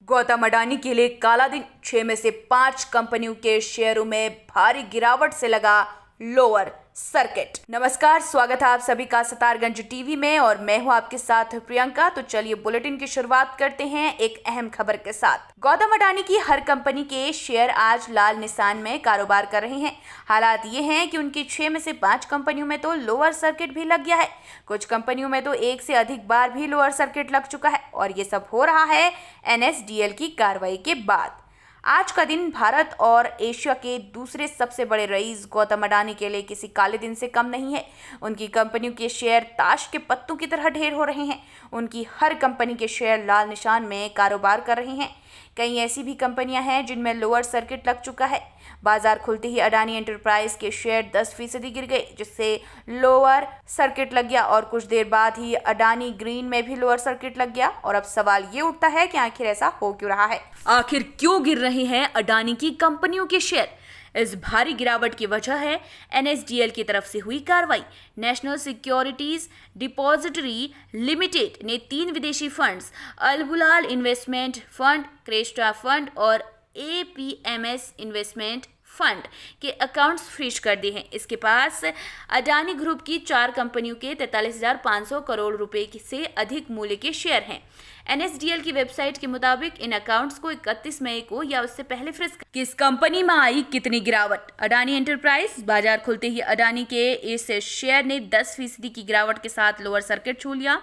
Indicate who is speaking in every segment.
Speaker 1: गौतम अडानी के लिए काला दिन। 6 में से 5 कंपनियों के शेयरों में भारी गिरावट से लगा लोअर सर्किट। नमस्कार, स्वागत है आप सभी का सितारगंज टीवी में और मैं हूं आपके साथ प्रियंका। तो चलिए बुलेटिन की शुरुआत करते हैं एक अहम खबर के साथ। गौतम अडानी की हर कंपनी के शेयर आज लाल निशान में कारोबार कर रहे हैं। हालात ये हैं कि उनकी 6 में से 5 कंपनियों में तो लोअर सर्किट भी लग गया है। कुछ कंपनियों में तो एक से अधिक बार भी लोअर सर्किट लग चुका है और ये सब हो रहा है NSDL की कार्रवाई के बाद। आज का दिन भारत और एशिया के दूसरे सबसे बड़े रईस गौतम अडानी के लिए किसी काले दिन से कम नहीं है। उनकी कंपनियों के शेयर ताश के पत्तों की तरह ढेर हो रहे हैं। उनकी हर कंपनी के शेयर लाल निशान में कारोबार कर रहे हैं। कई ऐसी भी कंपनियां हैं जिनमें लोअर सर्किट लग चुका है। बाजार खुलते ही अडानी एंटरप्राइज के शेयर 10% गिर गए, जिससे लोअर सर्किट लग गया और कुछ देर बाद ही अडानी ग्रीन में भी लोअर सर्किट लग गया। और अब सवाल ये उठता है कि आखिर ऐसा हो क्यों रहा है, आखिर क्यों गिर रहे हैं अडानी की कंपनियों के शेयर। इस भारी गिरावट की वजह है NSDL की तरफ से हुई कार्रवाई। नेशनल सिक्योरिटीज डिपॉजिटरी लिमिटेड ने 3 विदेशी फंड्स अल-बुलाल इन्वेस्टमेंट फंड, क्रेस्टा फंड और APMS इन्वेस्टमेंट फंड के अकाउंट्स फ्रीज कर दिए हैं। इसके पास अडानी ग्रुप की 4 कंपनियों के 43,500 करोड़ रुपए से अधिक मूल्य के शेयर हैं। NSDL की वेबसाइट के मुताबिक इन अकाउंट्स को 31 मई को या उससे पहले फ्रीज कर। किस कंपनी में आई कितनी गिरावट? अडानी एंटरप्राइज। बाजार खुलते ही अडानी के इस शेयर ने 10% की गिरावट के साथ लोअर सर्किट छू लिया।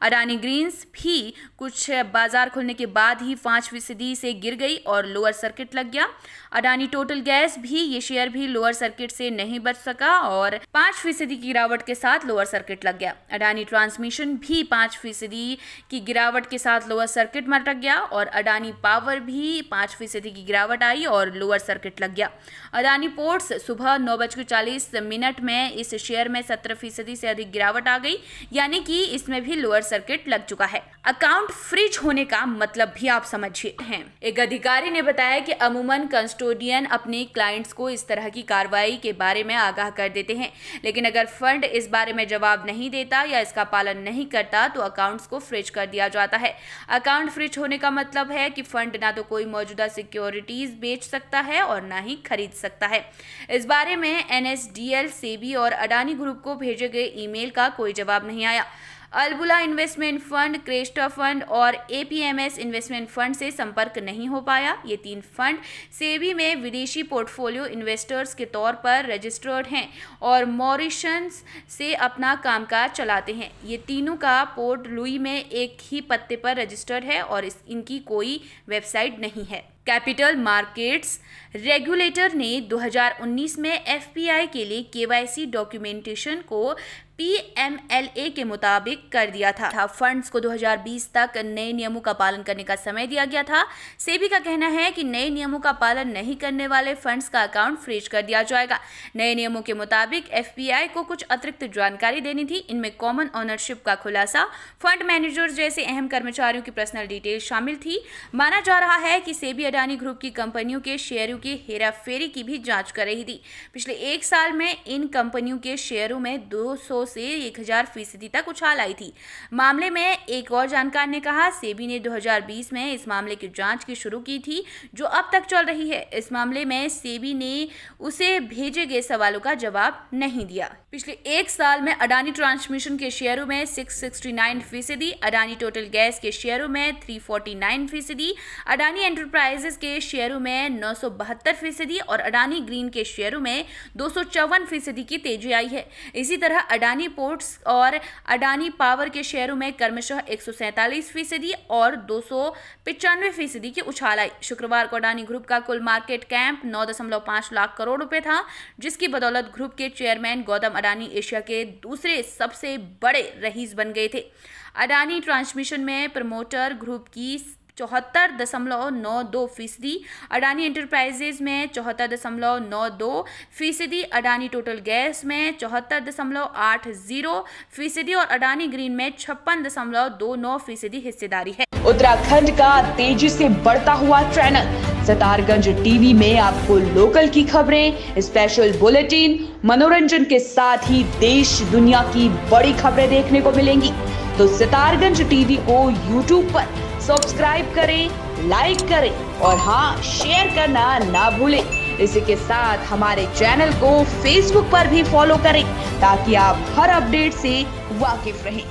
Speaker 1: अडानी ग्रीन्स भी कुछ बाजार खुलने के बाद ही 5% से गिर गई और लोअर सर्किट लग गया। अडानी टोटल गैस भी, ये शेयर भी लोअर सर्किट से नहीं बच सका और 5% की गिरावट के साथ लोअर सर्किट लग गया। अडानी ट्रांसमिशन भी 5% की गिरावट के साथ लोअर सर्किट में अटक गया और अडानी पावर भी 5% की गिरावट आई और लोअर सर्किट लग गया। अडानी पोर्ट्स सुबह 9:40 में इस शेयर में 17% से अधिक गिरावट आ गई, यानी कि इसमें भी लोअर सर्किट लग चुका है। अकाउंट फ्रीज होने का मतलब भी आप समझिए हैं। एक अधिकारी ने बताया कि अमूमन कस्टोडियन अपने क्लाइंट्स को इस तरह की कार्रवाई के बारे में आगाह कर देते हैं, लेकिन अगर फंड इस बारे में जवाब नहीं देता या इसका पालन नहीं करता तो अकाउंट्स को फ्रीज कर दिया जाता है। अकाउंट फ्रीज होने का मतलब है कि फंड ना तो कोई मौजूदा सिक्योरिटीज बेच सकता है और ना ही खरीद सकता है। इस बारे में NSDL, सेबी और अडानी ग्रुप को भेजे गए ईमेल का कोई जवाब नहीं आया। अल-बुलाल इन्वेस्टमेंट फंड, क्रेस्टा फंड और APMS इन्वेस्टमेंट फंड से संपर्क नहीं हो पाया। ये 3 फंड सेबी में विदेशी पोर्टफोलियो इन्वेस्टर्स के तौर पर रजिस्टर्ड हैं और मॉरिशस से अपना कामकाज चलाते हैं। ये तीनों का पोर्ट लुई में एक ही पत्ते पर रजिस्टर्ड है और इनकी कोई वेबसाइट नहीं है। कैपिटल मार्केट्स रेगुलेटर ने 2019 में FPI के लिए KYC डॉक्यूमेंटेशन को PMLA के मुताबिक कर दिया था। फंड्स को 2020 तक नए नियमों का पालन करने का समय दिया गया था। सेबी का कहना है कि नए नियमों का पालन नहीं करने वाले फंड्स का अकाउंट फ्रीज कर दिया जाएगा। नए नियमों के मुताबिक FPI को कुछ अतिरिक्त जानकारी देनी थी। इनमें कॉमन ओनरशिप का खुलासा, फंड मैनेजर जैसे अहम कर्मचारियों की पर्सनल डिटेल शामिल थी। माना जा रहा है कि सेबी अडानी ग्रुप की कंपनियों के शेयरों की हेराफेरी की भी जांच कर रही थी। पिछले 1 साल में इन कंपनियों के शेयरों में 200 से 1000% तक उछाल आई थी। मामले में एक और जानकार ने कहा, सेबी ने 2020 में इस मामले की जांच की शुरू की थी, जो अब तक चल रही है। इस मामले में सेबी ने उसे भेजे गए सवालों का जवाब नहीं दिया। पिछले 1 साल में अडानी ट्रांसमिशन के शेयरों में 669%, अडानी टोटल गैस के शेयरों में 349%, अडानी एंटरप्राइजेस के शेयरों में 972% और अडानी ग्रीन के शेयरों में 254% की तेजी आई है। इसी तरह अडानी पोर्ट्स और अडानी पावर के शेयरों में क्रमशः 147% और 295% की उछाल आई। शुक्रवार को अडानी ग्रुप का कुल मार्केट कैप 9.5 लाख करोड़ रुपए था, जिसकी बदौलत ग्रुप के चेयरमैन गौतम अडानी एशिया के दूसरे सबसे बड़े रईस बन गए थे। अडानी ट्रांसमिशन में प्रमोटर ग्रुप की 74.92%, अडानी एंटरप्राइजेज में 74.92%, अडानी टोटल गैस में 74.80% और अडानी ग्रीन में 56.29% हिस्सेदारी है।
Speaker 2: उत्तराखंड का तेजी से बढ़ता हुआ चैनल सितारगंज टीवी में आपको लोकल की खबरें, स्पेशल बुलेटिन, मनोरंजन के साथ ही देश दुनिया की बड़ी खबरें देखने को मिलेंगी। तो सितारगंज टीवी को YouTube पर सब्सक्राइब करें, लाइक करें और हाँ, शेयर करना ना भूलें। इसी के साथ हमारे चैनल को फेसबुक पर भी फॉलो करें ताकि आप हर अपडेट से वाकिफ रहें।